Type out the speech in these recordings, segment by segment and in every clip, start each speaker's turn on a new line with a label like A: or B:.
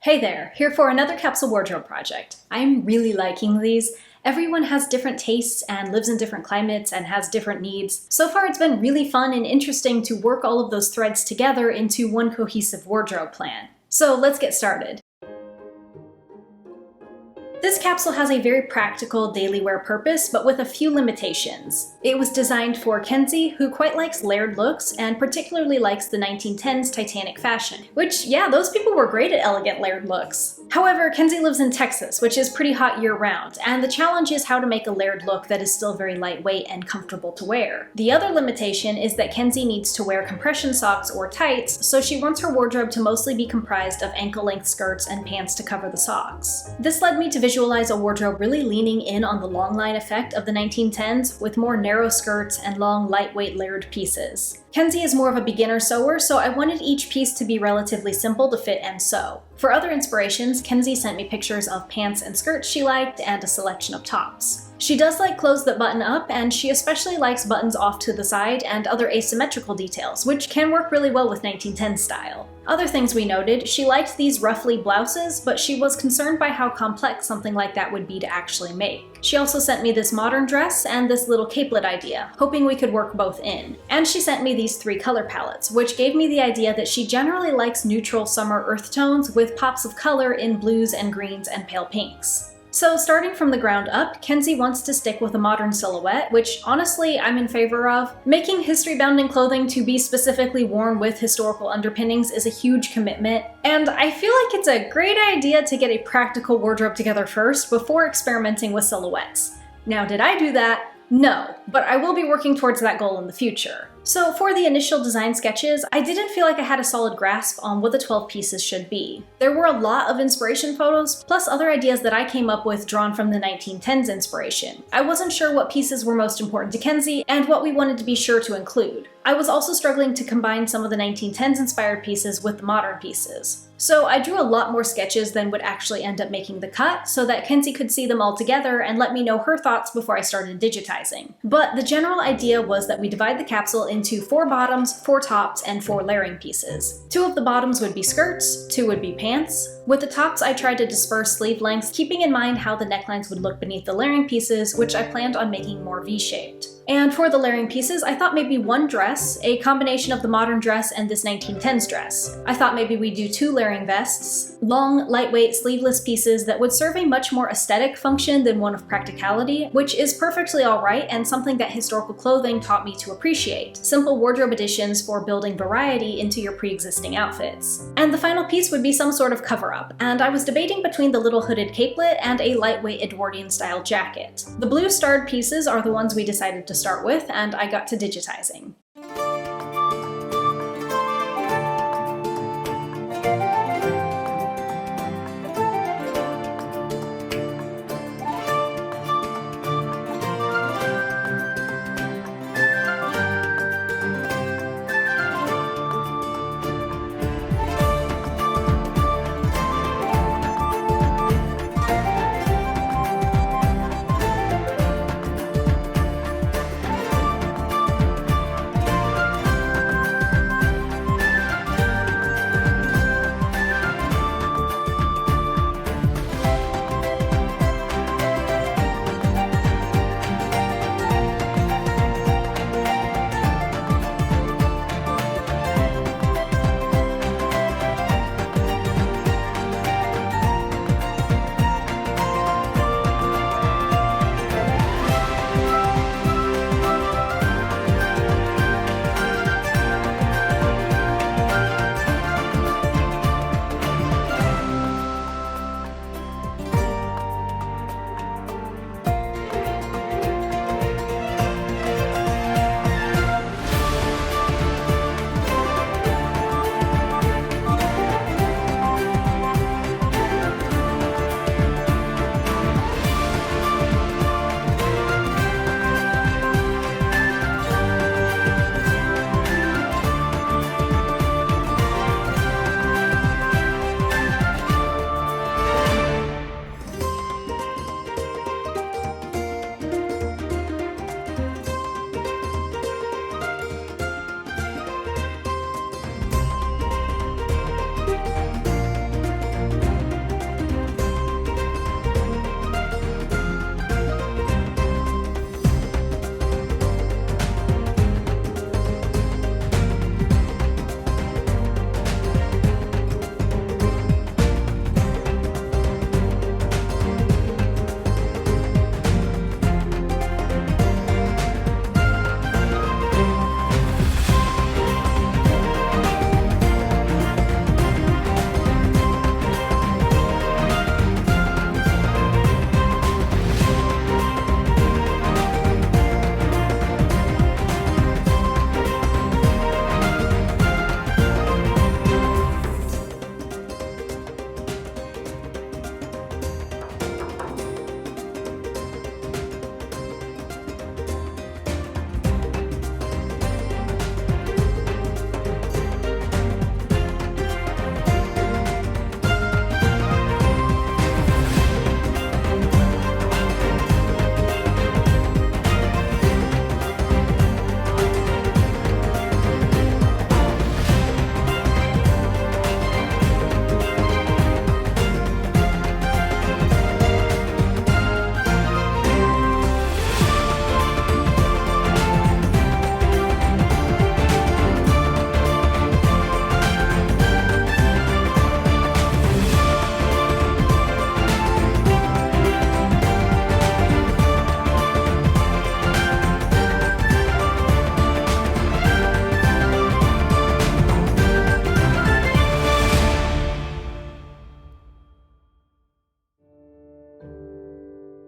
A: Hey there, here for another capsule wardrobe project. I'm really liking these. Everyone has different tastes and lives in different climates and has different needs. So far it's been really fun and interesting to work all of those threads together into one cohesive wardrobe plan. So let's get started. This capsule has a very practical daily wear purpose, but with a few limitations. It was designed for Kenzie, who quite likes layered looks and particularly likes the 1910s Titanic fashion, which, yeah, those people were great at elegant layered looks. However, Kenzie lives in Texas, which is pretty hot year-round, and the challenge is how to make a layered look that is still very lightweight and comfortable to wear. The other limitation is that Kenzie needs to wear compression socks or tights, so she wants her wardrobe to mostly be comprised of ankle-length skirts and pants to cover the socks. This led me to visualize a wardrobe really leaning in on the long line effect of the 1910s, with more narrow skirts and long, lightweight layered pieces. Kenzie is more of a beginner sewer, so I wanted each piece to be relatively simple to fit and sew. For other inspirations, Kenzie sent me pictures of pants and skirts she liked and a selection of tops. She does like clothes that button up, and she especially likes buttons off to the side and other asymmetrical details, which can work really well with 1910s style. Other things we noted, she liked these ruffly blouses, but she was concerned by how complex something like that would be to actually make. She also sent me this modern dress and this little capelet idea, hoping we could work both in. And she sent me these 3 color palettes, which gave me the idea that she generally likes neutral summer earth tones with pops of color in blues and greens and pale pinks. So starting from the ground up, Kenzie wants to stick with a modern silhouette, which honestly I'm in favor of. Making history-bounding clothing to be specifically worn with historical underpinnings is a huge commitment, and I feel like it's a great idea to get a practical wardrobe together first before experimenting with silhouettes. Now, did I do that? No, but I will be working towards that goal in the future. So for the initial design sketches, I didn't feel like I had a solid grasp on what the 12 pieces should be. There were a lot of inspiration photos, plus other ideas that I came up with drawn from the 1910s inspiration. I wasn't sure what pieces were most important to Kenzie and what we wanted to be sure to include. I was also struggling to combine some of the 1910s inspired pieces with the modern pieces. So I drew a lot more sketches than would actually end up making the cut, so that Kenzie could see them all together and let me know her thoughts before I started digitizing. But the general idea was that we divide the capsule into 4 bottoms, 4 tops, and 4 layering pieces. 2 of the bottoms would be skirts, 2 would be pants. With the tops, I tried to disperse sleeve lengths, keeping in mind how the necklines would look beneath the layering pieces, which I planned on making more V-shaped. And for the layering pieces, I thought maybe one dress, a combination of the modern dress and this 1910s dress. I thought maybe we'd do 2 layering vests, long, lightweight, sleeveless pieces that would serve a much more aesthetic function than one of practicality, which is perfectly alright and something that historical clothing taught me to appreciate. Simple wardrobe additions for building variety into your pre-existing outfits. And the final piece would be some sort of cover-up, and I was debating between the little hooded capelet and a lightweight Edwardian-style jacket. The blue starred pieces are the ones we decided to start with, and I got to digitizing.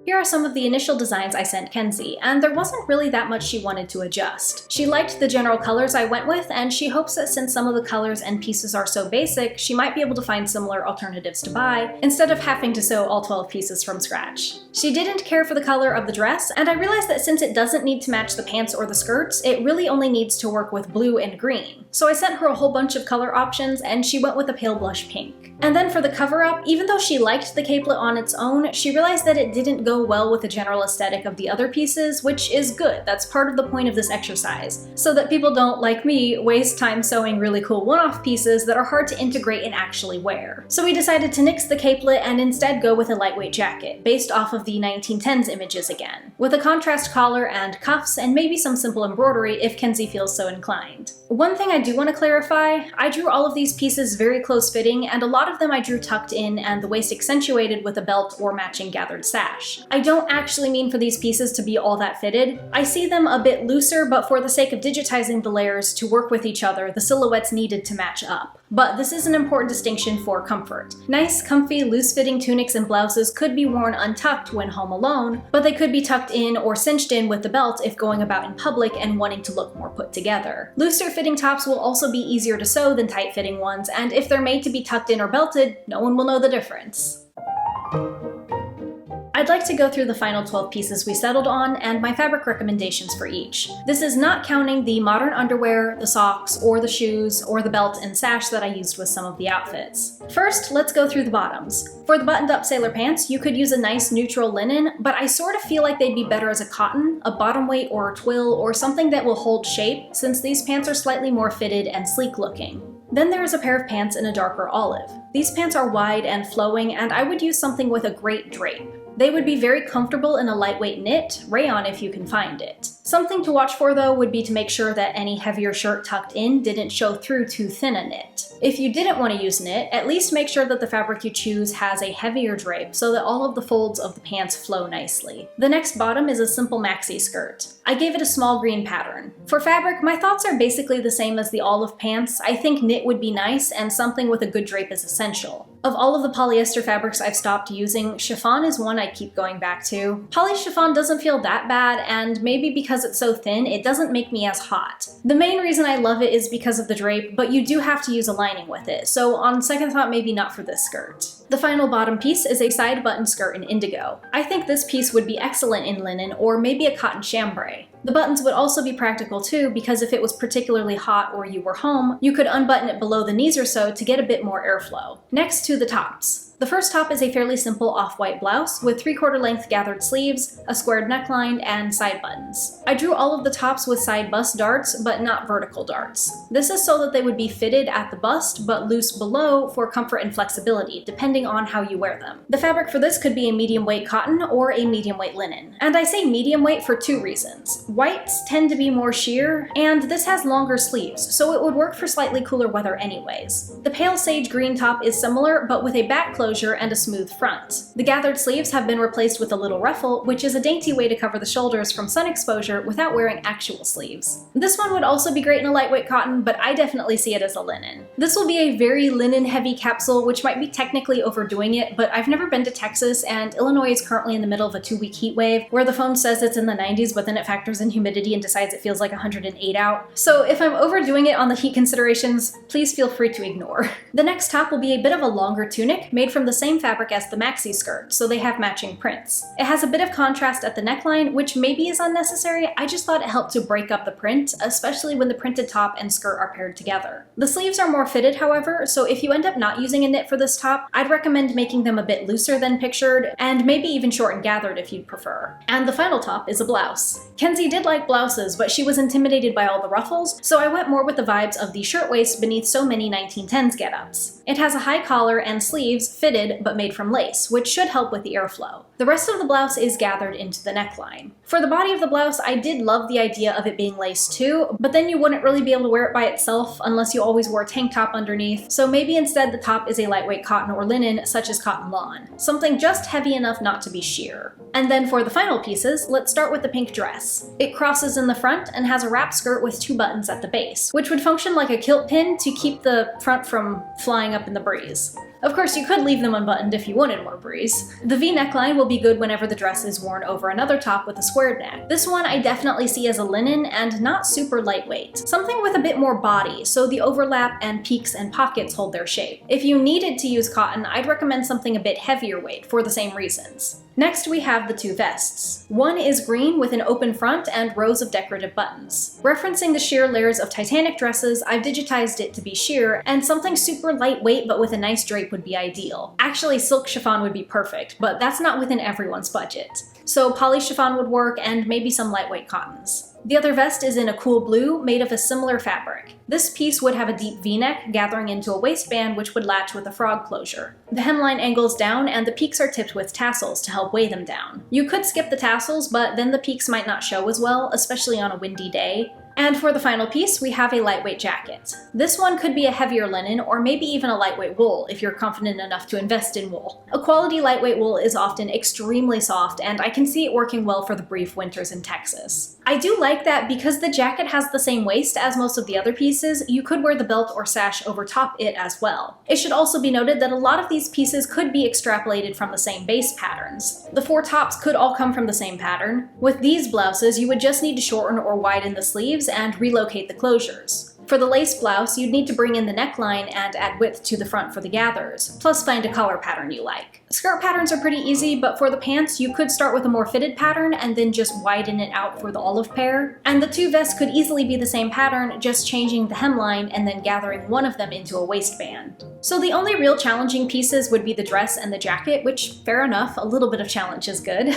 A: Here are some of the initial designs I sent Kenzie, and there wasn't really that much she wanted to adjust. She liked the general colors I went with, and she hopes that since some of the colors and pieces are so basic, she might be able to find similar alternatives to buy, instead of having to sew all 12 pieces from scratch. She didn't care for the color of the dress, and I realized that since it doesn't need to match the pants or the skirts, it really only needs to work with blue and green. So I sent her a whole bunch of color options, and she went with a pale blush pink. And then for the cover-up, even though she liked the capelet on its own, she realized that it didn't go well with the general aesthetic of the other pieces, which is good. That's part of the point of this exercise, so that people don't, like me, waste time sewing really cool one-off pieces that are hard to integrate and actually wear. So we decided to nix the capelet and instead go with a lightweight jacket, based off of the 1910s images again, with a contrast collar and cuffs and maybe some simple embroidery if Kenzie feels so inclined. One thing I do want to clarify, I drew all of these pieces very close-fitting, and a lot of them I drew tucked in and the waist accentuated with a belt or matching gathered sash. I don't actually mean for these pieces to be all that fitted. I see them a bit looser, but for the sake of digitizing the layers to work with each other, the silhouettes needed to match up. But this is an important distinction for comfort. Nice, comfy, loose-fitting tunics and blouses could be worn untucked when home alone, but they could be tucked in or cinched in with the belt if going about in public and wanting to look more put together. Looser-fitting tops will also be easier to sew than tight-fitting ones, and if they're made to be tucked in or belted, no one will know the difference. I'd like to go through the final 12 pieces we settled on and my fabric recommendations for each. This is not counting the modern underwear, the socks, or the shoes, or the belt and sash that I used with some of the outfits. First, let's go through the bottoms. For the buttoned-up sailor pants, you could use a nice neutral linen, but I sort of feel like they'd be better as a cotton, a bottom weight or a twill, or something that will hold shape, since these pants are slightly more fitted and sleek looking. Then there is a pair of pants in a darker olive. These pants are wide and flowing, and I would use something with a great drape. They would be very comfortable in a lightweight knit, rayon if you can find it. Something to watch for though would be to make sure that any heavier shirt tucked in didn't show through too thin a knit. If you didn't want to use knit, at least make sure that the fabric you choose has a heavier drape so that all of the folds of the pants flow nicely. The next bottom is a simple maxi skirt. I gave it a small green pattern. For fabric, my thoughts are basically the same as the olive pants. I think knit would be nice and something with a good drape is essential. Of all of the polyester fabrics I've stopped using, chiffon is one I keep going back to. Poly chiffon doesn't feel that bad, and maybe because it's so thin, it doesn't make me as hot. The main reason I love it is because of the drape, but you do have to use a lining with it, so on second thought, maybe not for this skirt. The final bottom piece is a side button skirt in indigo. I think this piece would be excellent in linen or maybe a cotton chambray. The buttons would also be practical too, because if it was particularly hot or you were home, you could unbutton it below the knees or so to get a bit more airflow. Next to the tops. The first top is a fairly simple off-white blouse with 3/4 length gathered sleeves, a squared neckline, and side buttons. I drew all of the tops with side bust darts, but not vertical darts. This is so that they would be fitted at the bust, but loose below for comfort and flexibility, depending on how you wear them. The fabric for this could be a medium weight cotton or a medium weight linen. And I say medium weight for two reasons. Whites tend to be more sheer, and this has longer sleeves, so it would work for slightly cooler weather anyways. The pale sage green top is similar, but with a back closure and a smooth front. The gathered sleeves have been replaced with a little ruffle, which is a dainty way to cover the shoulders from sun exposure without wearing actual sleeves. This one would also be great in a lightweight cotton, but I definitely see it as a linen. This will be a very linen-heavy capsule, which might be technically overdoing it, but I've never been to Texas, and Illinois is currently in the middle of a 2-week heat wave, where the phone says it's in the 90s, but then it factors in humidity and decides it feels like 108 out. So if I'm overdoing it on the heat considerations, please feel free to ignore. The next top will be a bit of a longer tunic, made from the same fabric as the maxi skirt, so they have matching prints. It has a bit of contrast at the neckline, which maybe is unnecessary. I just thought it helped to break up the print, especially when the printed top and skirt are paired together. The sleeves are more fitted, however, so if you end up not using a knit for this top, I'd recommend making them a bit looser than pictured, and maybe even short and gathered if you'd prefer. And the final top is a blouse. Kenzie did like blouses, but she was intimidated by all the ruffles, so I went more with the vibes of the shirtwaist beneath so many 1910s get-ups. It has a high collar and sleeves fitted but made from lace, which should help with the airflow. The rest of the blouse is gathered into the neckline. For the body of the blouse, I did love the idea of it being lace too, but then you wouldn't really be able to wear it by itself unless you always wore a tank top underneath, so maybe instead the top is a lightweight cotton or linen, such as cotton lawn. Something just heavy enough not to be sheer. And then for the final pieces, let's start with the pink dress. It crosses in the front and has a wrap skirt with 2 buttons at the base, which would function like a kilt pin to keep the front from flying up in the breeze. Of course, you could leave them unbuttoned if you wanted more breeze. The V neckline will be good whenever the dress is worn over another top with a squared neck. This one I definitely see as a linen and not super lightweight. Something with a bit more body, so the overlap and peaks and pockets hold their shape. If you needed to use cotton, I'd recommend something a bit heavier weight for the same reasons. Next, we have the two vests. One is green with an open front and rows of decorative buttons. Referencing the sheer layers of Titanic dresses, I've digitized it to be sheer, and something super lightweight but with a nice drape would be ideal. Actually, silk chiffon would be perfect, but that's not within everyone's budget. So poly chiffon would work, and maybe some lightweight cottons. The other vest is in a cool blue, made of a similar fabric. This piece would have a deep V-neck gathering into a waistband which would latch with a frog closure. The hemline angles down and the peaks are tipped with tassels to help weigh them down. You could skip the tassels, but then the peaks might not show as well, especially on a windy day. And for the final piece, we have a lightweight jacket. This one could be a heavier linen or maybe even a lightweight wool if you're confident enough to invest in wool. A quality lightweight wool is often extremely soft, and I can see it working well for the brief winters in Texas. I do like that because the jacket has the same waist as most of the other pieces, you could wear the belt or sash over top it as well. It should also be noted that a lot of these pieces could be extrapolated from the same base patterns. The four tops could all come from the same pattern. With these blouses, you would just need to shorten or widen the sleeves and relocate the closures. For the lace blouse, you'd need to bring in the neckline and add width to the front for the gathers, plus find a collar pattern you like. Skirt patterns are pretty easy, but for the pants, you could start with a more fitted pattern and then just widen it out for the olive pair. And the two vests could easily be the same pattern, just changing the hemline and then gathering one of them into a waistband. So the only real challenging pieces would be the dress and the jacket, which, fair enough, a little bit of challenge is good.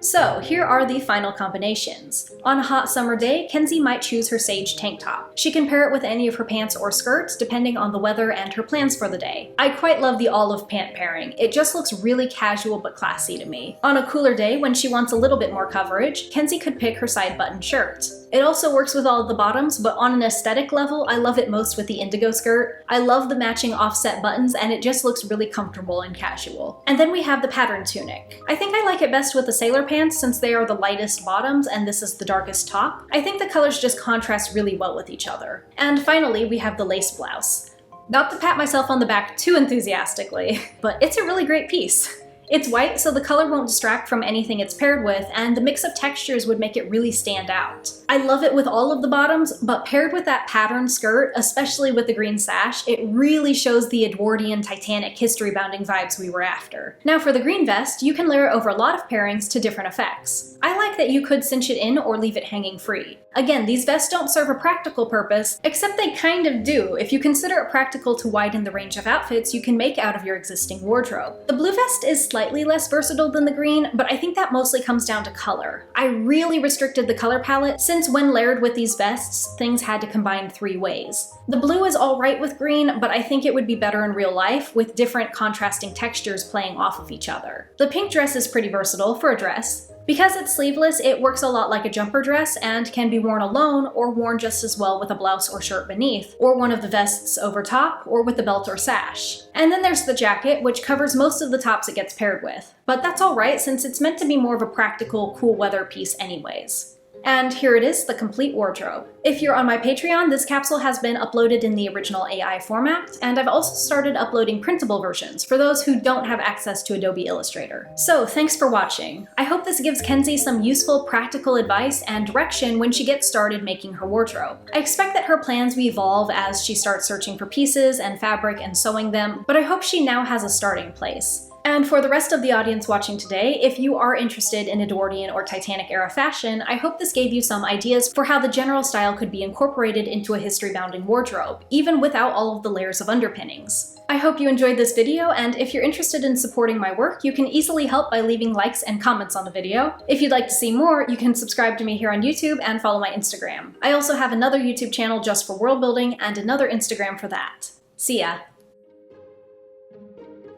A: So here are the final combinations. On a hot summer day, Kenzie might choose her sage tank top. She can pair it with any of her pants or skirts, depending on the weather and her plans for the day. I quite love the olive pant pairing. It just looks really casual but classy to me. On a cooler day, when she wants a little bit more coverage, Kenzie could pick her side button shirt. It also works with all of the bottoms, but on an aesthetic level, I love it most with the indigo skirt. I love the matching offset buttons, and it just looks really comfortable and casual. And then we have the pattern tunic. I think I like it best with the sailor pants since they are the lightest bottoms and this is the darkest top. I think the colors just contrast really well with each other. And finally, we have the lace blouse. Not to pat myself on the back too enthusiastically, but it's a really great piece. It's white, so the color won't distract from anything it's paired with, and the mix of textures would make it really stand out. I love it with all of the bottoms, but paired with that pattern skirt, especially with the green sash, it really shows the Edwardian Titanic history-bounding vibes we were after. Now for the green vest, you can layer over a lot of pairings to different effects. I like that you could cinch it in or leave it hanging free. Again, these vests don't serve a practical purpose, except they kind of do if you consider it practical to widen the range of outfits you can make out of your existing wardrobe. The blue vest is slightly less versatile than the green, but I think that mostly comes down to color. I really restricted the color palette since when layered with these vests, things had to combine 3 ways. The blue is alright with green, but I think it would be better in real life with different contrasting textures playing off of each other. The pink dress is pretty versatile for a dress. Because it's sleeveless, it works a lot like a jumper dress and can be worn alone or worn just as well with a blouse or shirt beneath, or one of the vests over top, or with the belt or sash. And then there's the jacket, which covers most of the tops it gets paired with. But that's alright since it's meant to be more of a practical, cool weather piece anyways. And here it is, the complete wardrobe. If you're on my Patreon, this capsule has been uploaded in the original AI format, and I've also started uploading printable versions for those who don't have access to Adobe Illustrator. So thanks for watching. I hope this gives Kenzie some useful practical advice and direction when she gets started making her wardrobe. I expect that her plans will evolve as she starts searching for pieces and fabric and sewing them, but I hope she now has a starting place. And for the rest of the audience watching today, if you are interested in Edwardian or Titanic era fashion, I hope this gave you some ideas for how the general style could be incorporated into a history-bounding wardrobe, even without all of the layers of underpinnings. I hope you enjoyed this video, and if you're interested in supporting my work, you can easily help by leaving likes and comments on the video. If you'd like to see more, you can subscribe to me here on YouTube and follow my Instagram. I also have another YouTube channel just for world building and another Instagram for that. See ya!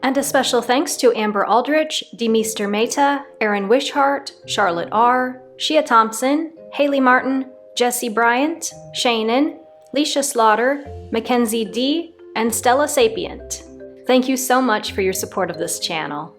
A: And a special thanks to Amber Aldrich, Demeester Mehta, Erin Wishart, Charlotte R., Shia Thompson, Haley Martin, Jesse Bryant, Shannon, Leisha Slaughter, Mackenzie D., and Stella Sapient. Thank you so much for your support of this channel.